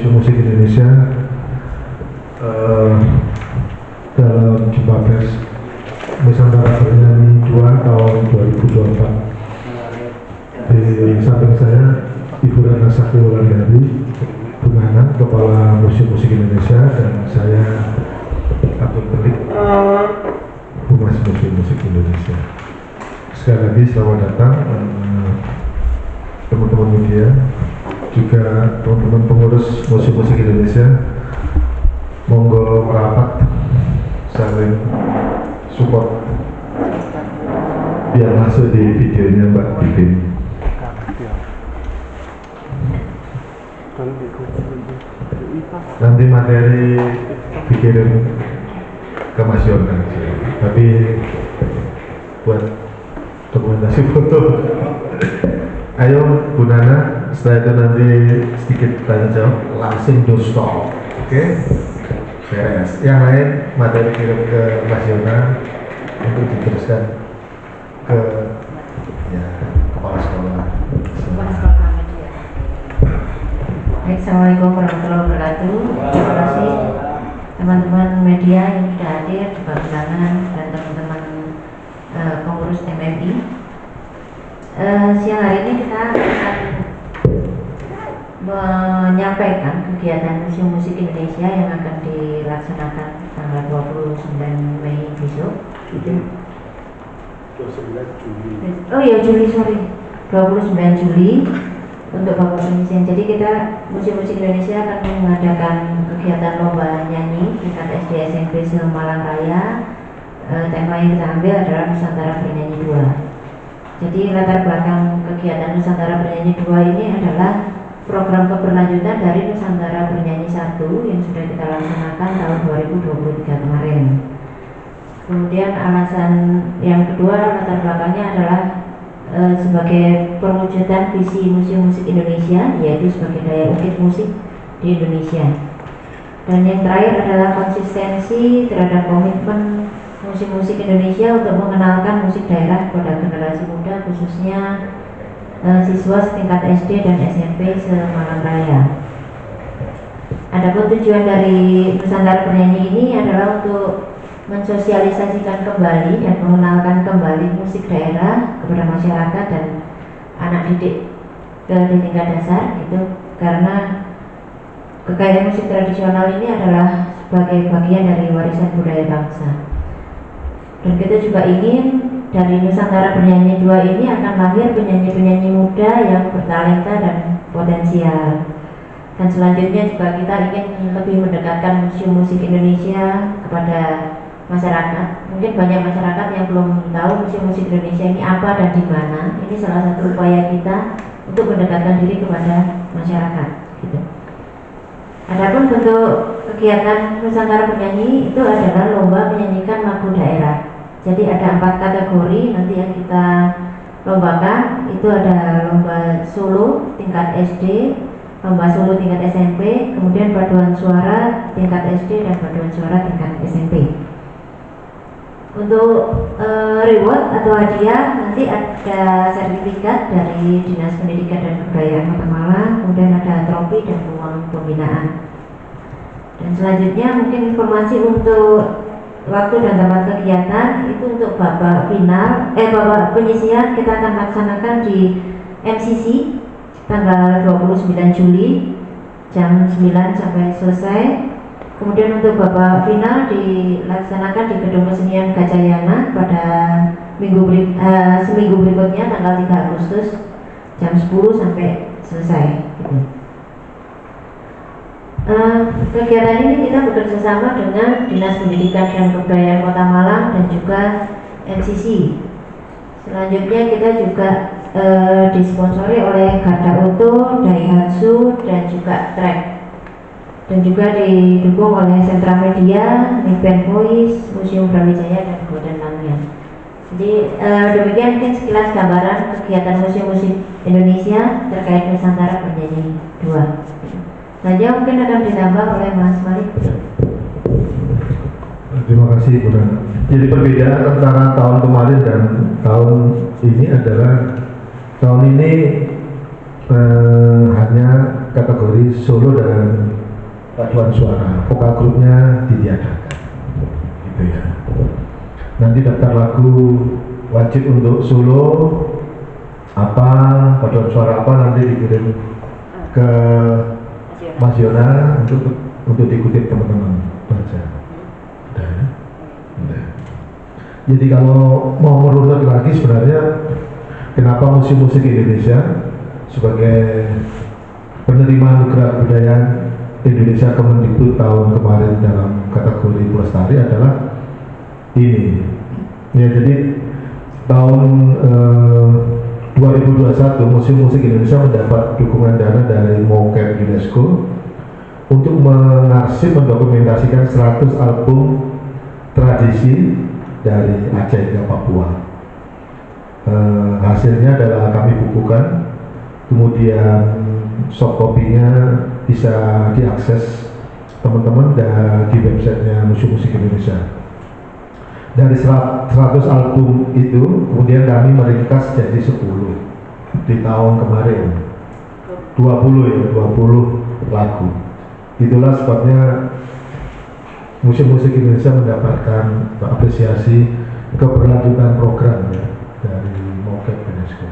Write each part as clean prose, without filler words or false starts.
Museum Musik Indonesia dalam jumpa pers Nusantara Bernyanyi 2 tahun 2024. Di samping saya Ibu Rana Sakti Wulandari Bunganan, Kepala Museum Musik Indonesia, dan saya Abdul Pelik, Humas Museum Musik Indonesia. Sekali lagi selamat datang teman-teman media, juga teman-teman pengurus Museum Musik Indonesia. Monggo merapat, saling support biar masuk di videonya Mbak Bibin. Nanti materi dikirim ke Mas Yordan, tapi buat dokumentasi foto. Ayo Bu Nana, setelah itu nanti sedikit tanya jawab, langsung dostop, oke? Beres. Yang lain materi kirim ke Mas Yona untuk diteruskan ke kepala sekolah. Baik, Assalamualaikum warahmatullahi wabarakatuh. Terima kasih teman-teman media yang sudah hadir, Bapak Undangan dan teman-teman pengurus MMI. Siang hari ini kita akan menyampaikan kegiatan Museum Musik Indonesia yang akan dilaksanakan tanggal 29 Mei besok. 29 Juli. Oh iya, Juli, sorry. 29 Juli untuk Bapak Presiden. Jadi kita Museum Musik Indonesia akan mengadakan kegiatan lomba nyanyi tingkat SD SMP se-Malang Raya. Tema yang kita ambil adalah Nusantara Bernyanyi 2. Jadi latar belakang kegiatan Nusantara Bernyanyi 2 ini adalah program keberlanjutan dari Nusantara Bernyanyi 1 yang sudah kita laksanakan tahun 2023 kemarin. Kemudian alasan yang kedua, latar belakangnya adalah sebagai perwujudan visi Museum Musik Indonesia, yaitu sebagai daya ungkit musik di Indonesia. Dan yang terakhir adalah konsistensi terhadap komitmen Museum Musik Indonesia untuk mengenalkan musik daerah kepada generasi muda, khususnya siswa setingkat SD dan SMP se-Malang Raya. Adapun tujuan dari Nusantara Bernyanyi ini adalah untuk mensosialisasikan kembali dan mengenalkan kembali musik daerah kepada masyarakat dan anak didik di tingkat dasar, gitu. Karena kekayaan musik tradisional ini adalah sebagai bagian dari warisan budaya bangsa. Dan kita juga ingin dari Nusantara Bernyanyi 2 ini akan lahir penyanyi-penyanyi muda yang bertalenta dan potensial. Dan selanjutnya juga kita ingin lebih mendekatkan Museum Musik Indonesia kepada masyarakat. Mungkin banyak masyarakat yang belum tahu Museum Musik Indonesia ini apa dan di mana. Ini salah satu upaya kita untuk mendekatkan diri kepada masyarakat, gitu. Adapun bentuk kegiatan Nusantara Bernyanyi itu adalah lomba menyanyikan lagu daerah. Jadi ada 4 kategori nanti yang kita lombakan. Itu ada lomba solo tingkat SD, lomba solo tingkat SMP, kemudian paduan suara tingkat SD dan paduan suara tingkat SMP. Untuk reward atau hadiah nanti ada sertifikat dari Dinas Pendidikan dan Kebudayaan Kota Malang, kemudian ada trofi dan uang pembinaan. Dan selanjutnya mungkin informasi untuk waktu dan tempat kegiatan itu untuk babak final, babak penyisian kita akan laksanakan di MCC tanggal 29 Juli jam 9 sampai selesai. Kemudian untuk babak final dilaksanakan di Gedung Kesenian Gajayana pada seminggu berikutnya tanggal 3 Agustus jam 10 sampai selesai, gitu. Kegiatan ini kita bekerja sama dengan Dinas Pendidikan dan Kebudayaan Kota Malang dan juga MCC. Selanjutnya kita juga disponsori oleh Garda Auto, Daihatsu dan juga Trek, dan juga didukung oleh Sentra Media, Nippon Voice, Museum Brawijaya dan Golden Lamia. Jadi demikian mungkin sekilas gambaran kegiatan Museum Musik Indonesia terkait Nusantara Bernyanyi 2. Saja mungkin akan ditambah oleh Mas Malik. Terima kasih Bu Nana. Jadi perbedaan antara tahun kemarin dan tahun ini adalah tahun ini hanya kategori solo dan paduan suara. Vokal grupnya ditiadakan, gitu ya. Nanti daftar lagu wajib untuk solo apa, paduan suara apa nanti dikirim ke Mas Yona untuk dikutip teman-teman baca. Udah ya? Udah. Jadi kalau mau merunut lagi sebenarnya kenapa musik-musik Indonesia sebagai penerima anugerah kebudayaan Indonesia Kemendikbud tahun kemarin dalam kategori pelestari adalah ini. Ya, jadi tahun 2021 musik-musik Indonesia mendapat dukungan dana dari MOKEP UNESCO untuk mengarsip mendokumentasikan 100 album tradisi dari Aceh hingga Papua. Hasilnya adalah kami bukukan, kemudian soft copy-nya bisa diakses teman-teman di websitenya Museum Musik Indonesia. Dari 100 album itu, kemudian kami meringkas jadi 10 di tahun kemarin. 20 lagu. Itulah sebabnya Museum Musik Indonesia mendapatkan apresiasi keberlanjutan program ya, dari MOKEP UNESCO.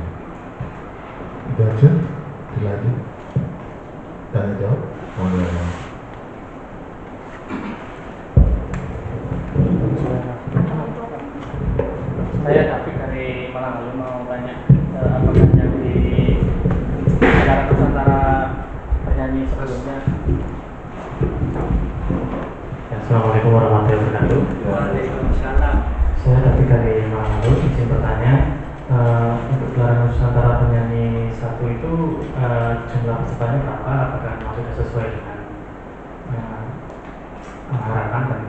Itu aja, dilanjut. Tanya jawab. Saya David dari Malang Lalu mau tanya apakah yang di acara Nusantara penyanyi sebelumnya. Assalamualaikum warahmatullahi wabarakatuh. Waalaikumsalam. Saya David dari Malang Lalu, izin bertanya untuk gelaran Nusantara penyanyi 1 itu jumlah pesertanya berapa? Apakah sudah sesuai dengan harapan dan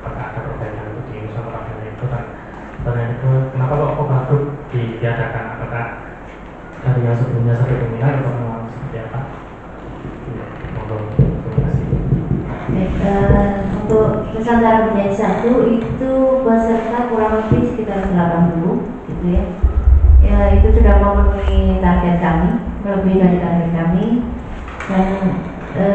apakah ada perbedaan untuk di Nusantara penyanyi itu? Dan pertanyaan itu, kenapa kok vokal grup ditiadakan? Apakah dari yang sebelumnya sampai dominan atau memang seperti apa? Terima kasih. Untuk Nusantara Penyanyi 1 itu peserta kurang lebih sekitar 80 gitu ya. Ya itu sudah memenuhi target kami, melebihi dari target kami. Dan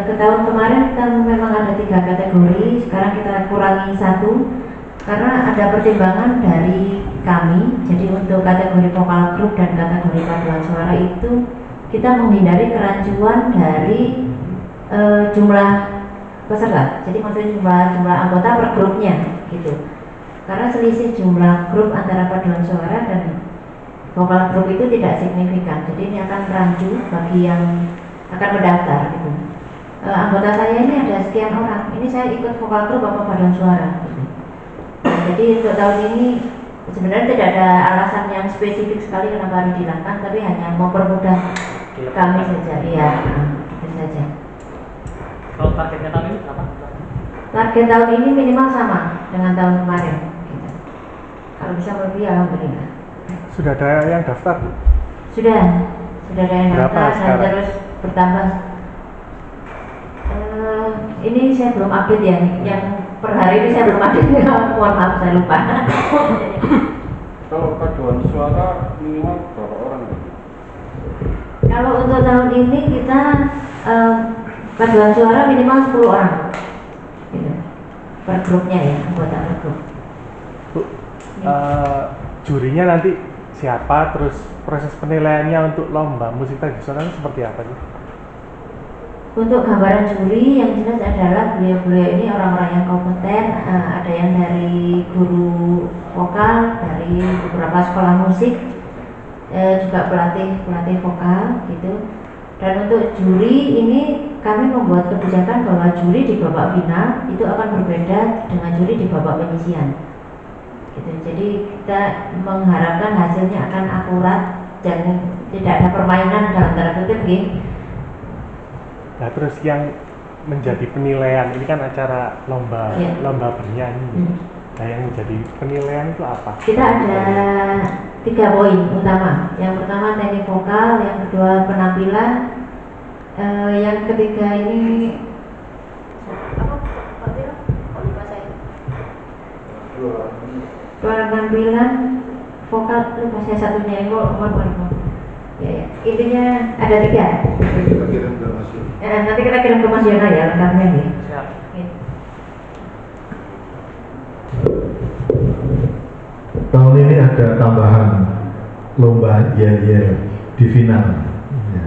ke tahun kemarin kita memang ada 3 kategori, sekarang kita kurangi 1 karena ada pertimbangan dari kami. Jadi untuk kategori vokal grup dan kategori paduan suara itu kita menghindari kerancuan dari jumlah peserta. Jadi maksudnya jumlah anggota per grupnya gitu. Karena selisih jumlah grup antara paduan suara dan vokal grup itu tidak signifikan. Jadi ini akan rancu bagi yang akan mendaftar gitu. Anggota saya ini ada sekian orang. Ini saya ikut vokal grup apa paduan suara. Gitu. Jadi untuk tahun ini sebenarnya tidak ada alasan yang spesifik sekali kenapa harus dilakukan, tapi hanya mempermudah kami saja. Iya, itu saja. Kalau targetnya tahun ini apa? Target tahun ini minimal sama dengan tahun kemarin. Gitu. Kalau bisa lebih, alhamdulillah. Sudah ada yang daftar? Sudah ada yang Berapa daftar dan sekarang? terus bertambah. Ini saya belum update ya, yang per hari ini saya belum update. Mohon maaf, saya lupa. Kalau paduan suara minimal berapa orang? Kalau untuk tahun ini kita paduan suara minimal 10 orang gitu. Per grupnya ya, anggota per grup. Bu, jurinya nanti siapa? Terus proses penilaiannya untuk lomba musik tradisional seperti apa sih? Untuk gambaran juri yang jelas adalah beliau-beliau ini orang-orang yang kompeten. Ada yang dari guru vokal, dari beberapa sekolah musik, juga pelatih vokal gitu. Dan untuk juri ini kami membuat kebijakan bahwa juri di babak final itu akan berbeda dengan juri di babak penyisian gitu. Jadi kita mengharapkan hasilnya akan akurat dan tidak ada permainan dalam tanda kutip gitu. Nah, terus yang menjadi penilaian ini kan acara lomba bernyanyi. Nah, yang menjadi penilaian itu apa? Kita ada 3 poin utama. Yang pertama teknik vokal, yang kedua penampilan, yang ketiga ini penampilan vokal, lupa saya satunya ini ya. Intinya ada 3. Nanti kita kirim ke Mas Yona. Nanti kita kirim ke Mas Yona ya lengkapnya ya. Siap. Tahun ini ada tambahan lomba yel-yel di final. Ya.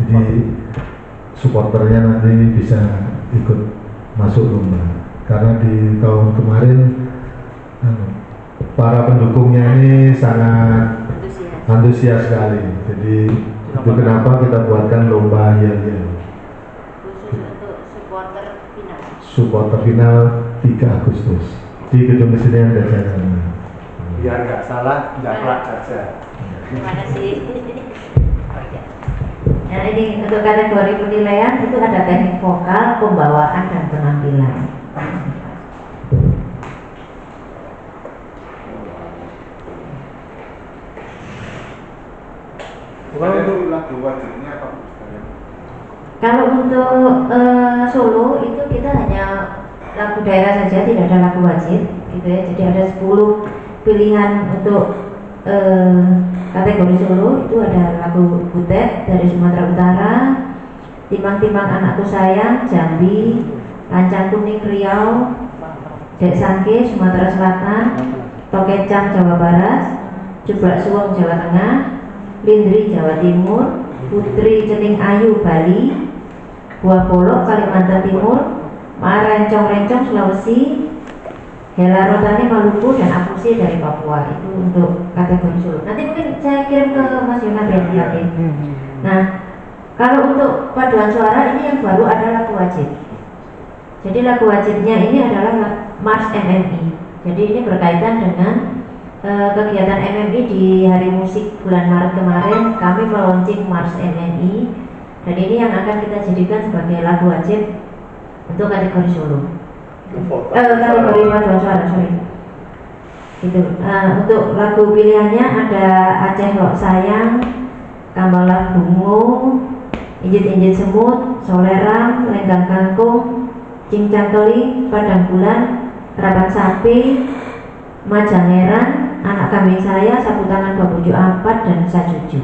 Jadi supporternya nanti bisa ikut masuk lomba. Karena di tahun kemarin para pendukungnya ini sangat antusias sekali. Jadi itu kenapa kita buatkan lomba yel-yel. Khusus untuk supporter final. Supporter final 3 Agustus di Gedung Kesenian Gajah Mada. Biar nggak salah, jaklak saja. Terima kasih. Nah ini untuk kategori penilaian itu ada teknik vokal, pembawaan dan penampilan. Itu lagu wajibnya apa? Kalau untuk solo itu kita hanya lagu daerah saja, tidak ada lagu wajib, gitu ya. Jadi ada 10 pilihan untuk kategori solo. Itu ada lagu Butet dari Sumatera Utara, Timang-timang anakku sayang Jambi, Lancang kuning Riau, Dek Sangke Sumatera Selatan, Tokecang Jawa Barat, Jeblak Suwong Jawa Tengah, Lindri Jawa Timur, Putri Cening Ayu Bali, Buah Polok Kalimantan Timur, Rencong-Rencong Sulawesi, Hela Rotani Maluku, dan Akusi dari Papua. Itu untuk kategori solo. Nanti mungkin saya kirim ke Mas Yona dan Yati. Nah, kalau untuk paduan suara ini yang baru ada lagu wajib. Jadi lagu wajibnya ini adalah Mars MMI. Jadi ini berkaitan dengan kegiatan MMI di Hari Musik bulan Maret kemarin. Kami meluncing Mars MMI, dan ini yang akan kita jadikan sebagai lagu wajib untuk kategori solo. Kategori paduan suara, sorry. Gitu. Untuk lagu pilihannya ada Aceh Lok Sayang, Kambalah Bungo, Injit-injit Semut, Soleram, Lenggang Kangkung, Cincang Keli, Padang Bulan, Terapan Sapi, Majangeran, Anak Kambing Saya, Sapu Tangan 274, dan Sajuju.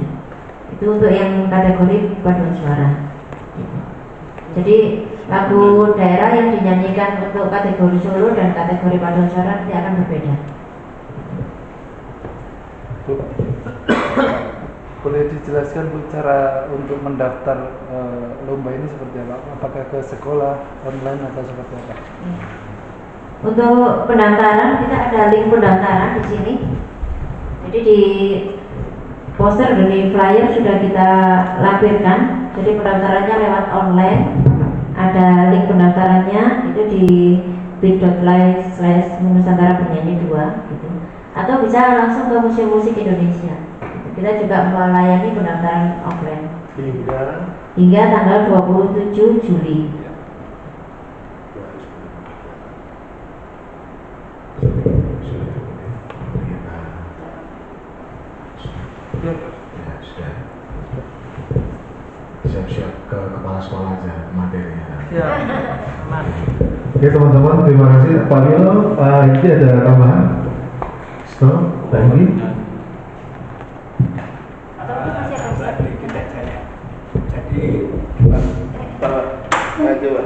Itu untuk yang kategori paduan suara. Jadi lagu daerah yang dinyanyikan untuk kategori solo dan kategori paduan suara nanti akan berbeda. Boleh dijelaskan Bu cara untuk mendaftar lomba ini seperti apa? Apakah ke sekolah, online atau seperti apa? Untuk pendaftaran kita ada link pendaftaran di sini. Jadi di poster dan di flyer sudah kita lampirkan. Jadi pendaftarannya lewat online. Ada link pendaftarannya itu di bit.ly/Nusantara Penyanyi 2 gitu. Atau bisa langsung ke Museum Musik Indonesia. Kita juga melayani pendaftaran offline hingga tanggal 27 Juli. Ya, sudah. Siap-siap ke kepala sekolah aja materi. Siap. Aman. Oke teman-teman, terima kasih. Pak Nilo, ini ada tambahan? Stop, lagi. Jadi aja Pak.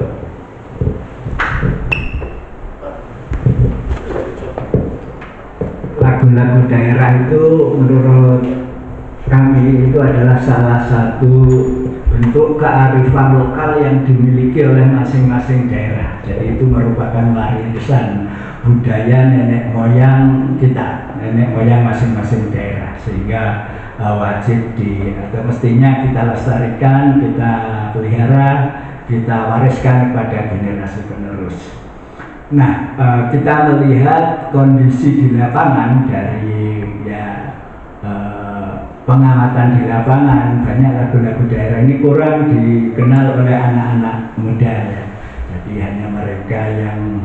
Lagu-lagu daerah itu menurut kami itu adalah salah satu bentuk kearifan lokal yang dimiliki oleh masing-masing daerah. Jadi itu merupakan warisan budaya nenek moyang kita, nenek moyang masing-masing daerah, sehingga wajib atau mestinya kita lestarikan, kita pelihara, kita wariskan kepada generasi penerus. Nah, kita melihat kondisi di lapangan dari pengamatan di lapangan, banyak lagu-lagu daerah ini kurang dikenal oleh anak-anak muda ya. Jadi hanya mereka yang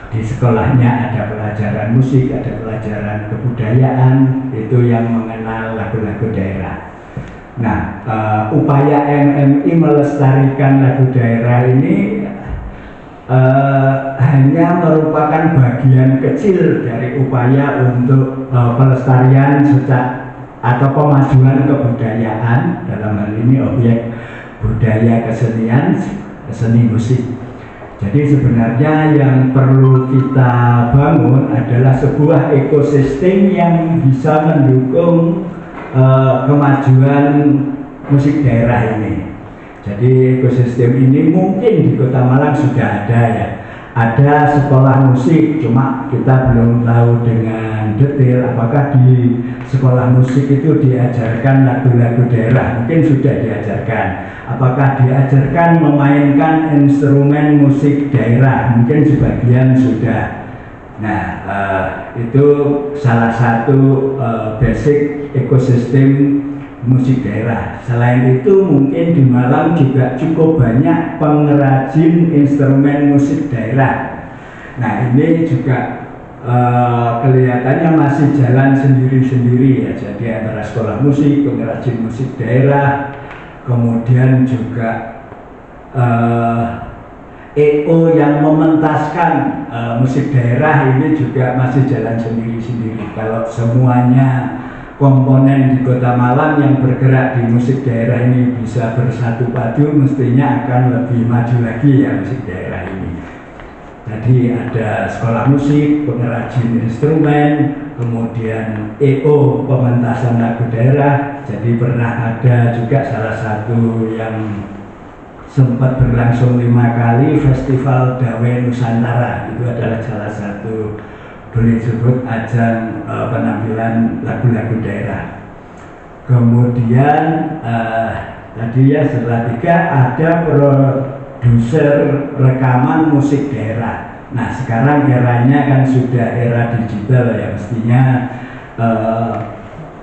di sekolahnya ada pelajaran musik, ada pelajaran kebudayaan, itu yang mengenal lagu-lagu daerah. Nah, upaya MMI melestarikan lagu daerah ini hanya merupakan bagian kecil dari upaya untuk pelestarian atau pemajuan kebudayaan, dalam hal ini objek budaya kesenian, seni musik. Jadi sebenarnya yang perlu kita bangun adalah sebuah ekosistem yang bisa mendukung kemajuan musik daerah ini. Jadi ekosistem ini mungkin di Kota Malang sudah ada ya. Ada sekolah musik, cuma kita belum tahu dengan detail apakah di sekolah musik itu diajarkan lagu-lagu daerah. Mungkin sudah diajarkan. Apakah diajarkan memainkan instrumen musik daerah? Mungkin sebagian sudah. Nah, itu salah satu basic ekosistem musik daerah. Selain itu mungkin di Malang juga cukup banyak pengrajin instrumen musik daerah. Nah, ini juga kelihatannya masih jalan sendiri-sendiri ya. Jadi antara sekolah musik, pengrajin musik daerah, kemudian juga EO yang mementaskan musik daerah ini juga masih jalan sendiri-sendiri. Kalau semuanya komponen di Kota Malang yang bergerak di musik daerah ini bisa bersatu padu, mestinya akan lebih maju lagi ya musik daerah ini. Jadi ada sekolah musik, pengrajin instrumen, kemudian EO pementasan lagu daerah. Jadi pernah ada juga salah satu yang sempat berlangsung 5 kali, Festival Dawe Nusantara. Itu adalah salah satu, boleh disebut ajang penampilan lagu-lagu daerah. Kemudian tadi ya setelah 3 ada produser rekaman musik daerah. Nah sekarang eranya kan sudah era digital ya, mestinya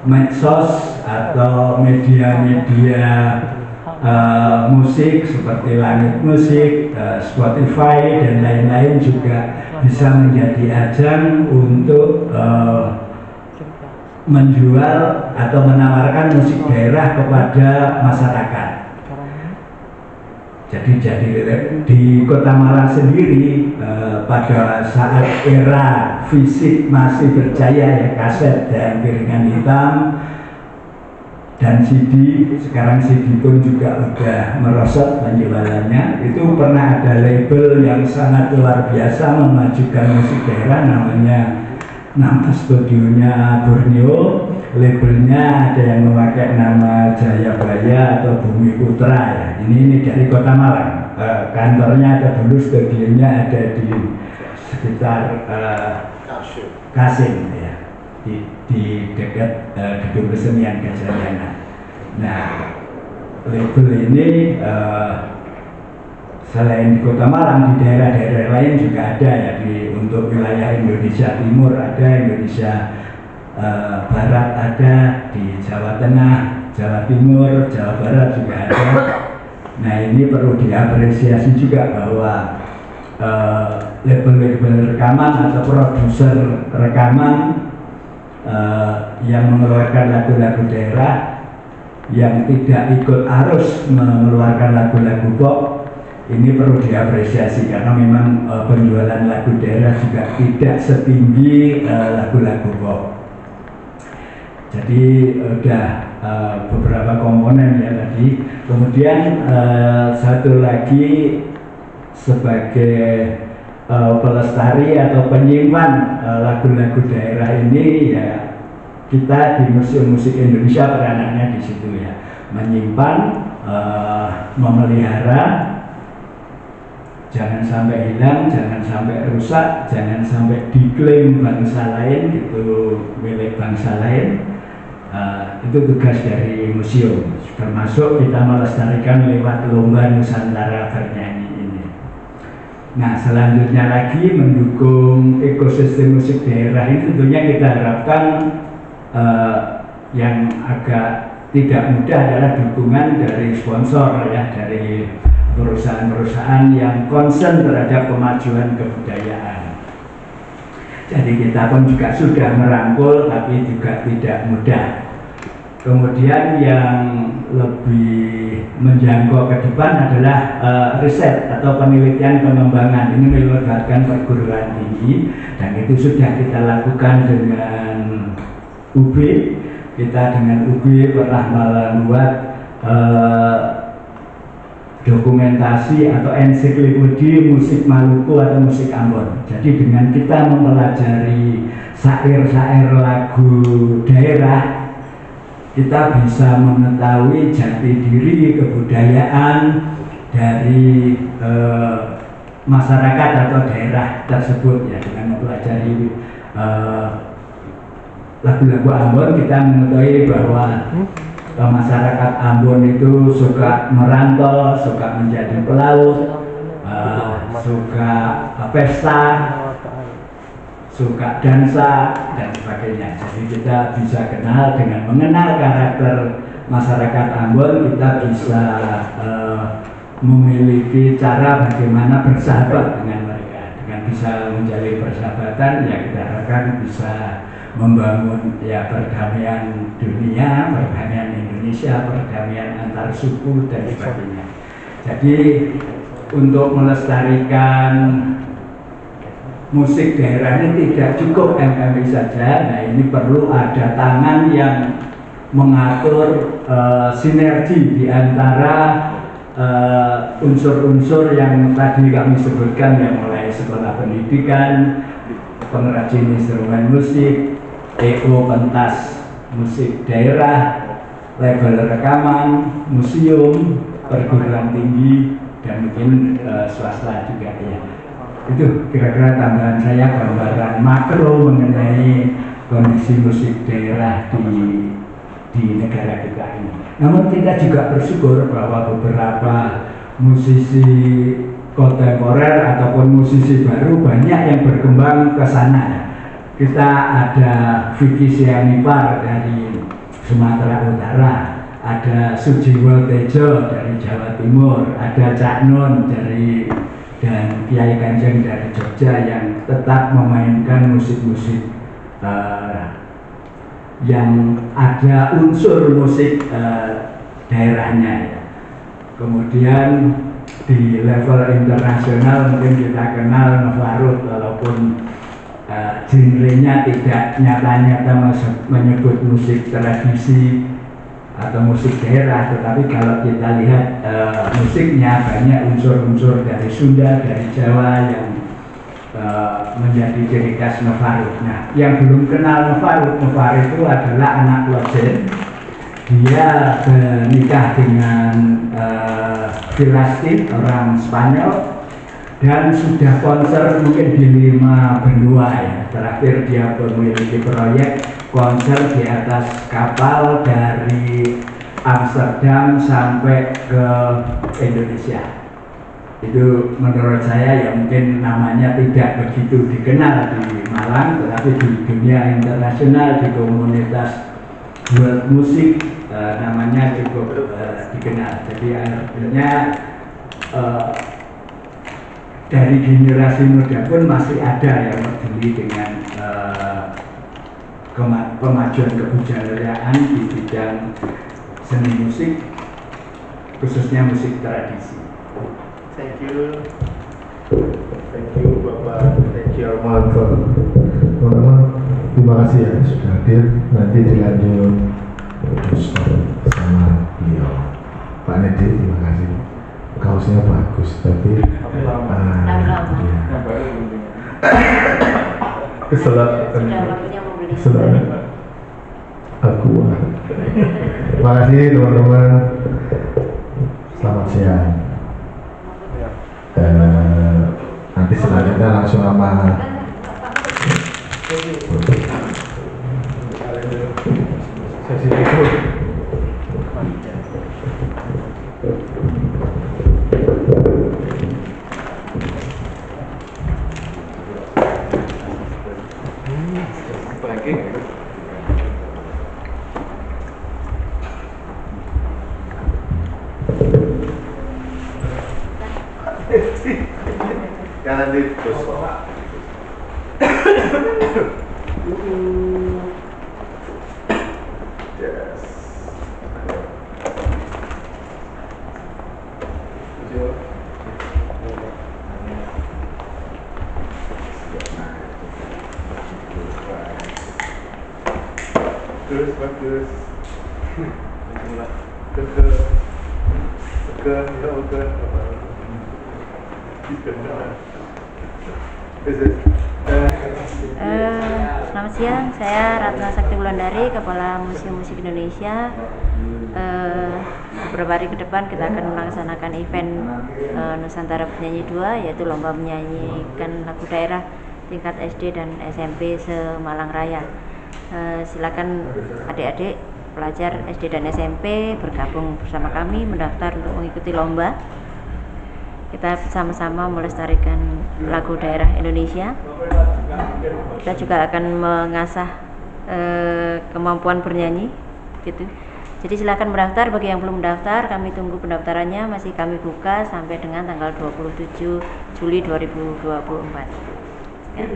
medsos atau media-media musik seperti Langit Musik, Spotify dan lain-lain juga bisa menjadi ajang untuk menjual atau menawarkan musik daerah kepada masyarakat. Jadi di Kota Malang sendiri pada saat era fisik masih berjaya ya, kaset dan piringan hitam dan CD, sekarang CD pun juga udah merosot penjualannya. Itu pernah ada label yang sangat luar biasa memajukan musik daerah, nama studionya Borneo, labelnya ada yang memakai nama Jayabaya atau Bumi Putra ya. Ini dari Kota Malang. Kantornya ada dulu, studionya ada di sekitar Kasim ya, di dekat gedung kesenian Gajayana. Nah, label ini selain di Kota Malang, di daerah-daerah lain juga ada ya, untuk wilayah Indonesia Timur ada, Indonesia Barat ada, di Jawa Tengah, Jawa Timur, Jawa Barat juga ada. Nah ini perlu diapresiasi juga bahwa label-label rekaman atau produser rekaman yang mengeluarkan lagu-lagu daerah yang tidak ikut arus mengeluarkan lagu-lagu pop, ini perlu diapresiasi karena memang penjualan lagu daerah juga tidak setinggi lagu-lagu pop. Jadi udah beberapa komponen ya tadi. Kemudian satu lagi sebagai pelestari atau penyimpan lagu-lagu daerah ini ya, kita di Museum Musik Indonesia peranannya di situ ya, menyimpan, memelihara, jangan sampai hilang, jangan sampai rusak, jangan sampai diklaim bangsa lain itu milik bangsa lain. Itu tugas dari museum, termasuk kita melestarikan lewat lomba Nusantara bernyanyi ini. Nah selanjutnya lagi mendukung ekosistem musik daerah ini tentunya kita harapkan yang agak tidak mudah adalah dukungan dari sponsor ya, dari perusahaan-perusahaan yang concern terhadap kemajuan kebudayaan. Jadi kita pun juga sudah merangkul tapi juga tidak mudah. Kemudian yang lebih menjangkau ke depan adalah riset atau penelitian pengembangan. Ini melibatkan perguruan tinggi dan itu sudah kita lakukan dengan UB. Kita dengan UB pernah membuat dokumentasi atau ensiklopedi musik Maluku atau musik Ambon. Jadi dengan kita mempelajari syair-syair lagu daerah, kita bisa mengetahui jati diri kebudayaan dari masyarakat atau daerah tersebut ya. Dengan mempelajari lagu-lagu Ambon, kita mengetahui bahwa masyarakat Ambon itu suka merantau, suka menjadi pelaut, suka pesta, suka dansa dan sebagainya. Jadi kita bisa kenal, dengan mengenal karakter masyarakat Ambon, kita bisa memiliki cara bagaimana bersahabat dengan mereka. Dengan bisa menjalin persahabatan, ya kita harapkan bisa membangun ya perdamaian dunia, perdamaian Indonesia, perdamaian antar suku dan sebagainya. Jadi untuk melestarikan musik daerah ini tidak cukup MMI saja. Nah, ini perlu ada tangan yang mengatur sinergi di antara unsur-unsur yang tadi kami sebutkan, yang mulai sekolah pendidikan, pengrajin instrumen musik, EO pentas musik daerah, label rekaman, museum, perguruan tinggi, dan mungkin swasta juga ya. Itu kira-kira tambahan saya, gambaran makro mengenai kondisi musik daerah di negara kita ini. Namun kita juga bersyukur bahwa beberapa musisi kontemporer ataupun musisi baru banyak yang berkembang ke sana. Kita ada Vicky Sianipar dari Sumatera Utara, ada Sujiwo Tejo dari Jawa Timur, ada Cak Nun dan Kiai Kanjeng dari Jogja yang tetap memainkan musik-musik yang ada unsur musik daerahnya. Kemudian di level internasional mungkin kita kenal Novarut, walaupun genrenya tidak nyata-nyata menyebut musik tradisi atau musik daerah, tetapi kalau kita lihat musiknya banyak unsur-unsur dari Sunda, dari Jawa yang menjadi ciri khas Novarut. Nah, yang belum kenal Novarut itu adalah anak Lojen. Dia menikah dengan Filastin, orang Spanyol, dan sudah konser mungkin di 5 benua ya. Terakhir dia memiliki proyek konser di atas kapal dari Amsterdam sampai ke Indonesia. Itu menurut saya ya mungkin namanya tidak begitu dikenal di Malang, tetapi di dunia internasional, di komunitas world musik namanya cukup dikenal. Jadi akhirnya dari generasi muda pun masih ada yang peduli dengan kemajuan kebudayaan di bidang seni musik, khususnya musik tradisi. Thank you Bapak, thank you Armanto. Teman-teman, terima kasih ya sudah hadir. Nanti dilanjut sama beliau. Pak Nedi, terima kasih. Kaosnya bagus, tapi keselat aku. Terima kasih teman-teman. Selamat siang. Nanti selanjutnya langsung sama sesi itu. Jangan di terus. Yes. Bagus. Selamat siang, saya Ratna Sakti Wulandari, Kepala Museum Musik Indonesia. Beberapa hari ke depan kita akan melaksanakan event Nusantara Bernyanyi 2, yaitu lomba menyanyikan lagu daerah tingkat SD dan SMP se-Malang Raya. Silakan adik-adik pelajar SD dan SMP bergabung bersama kami mendaftar untuk mengikuti lomba. Kita sama-sama melestarikan lagu daerah Indonesia. Kita juga akan mengasah kemampuan bernyanyi, gitu. Jadi silakan mendaftar. Bagi yang belum mendaftar, kami tunggu pendaftarannya, masih kami buka sampai dengan tanggal 27 Juli 2024. Ya.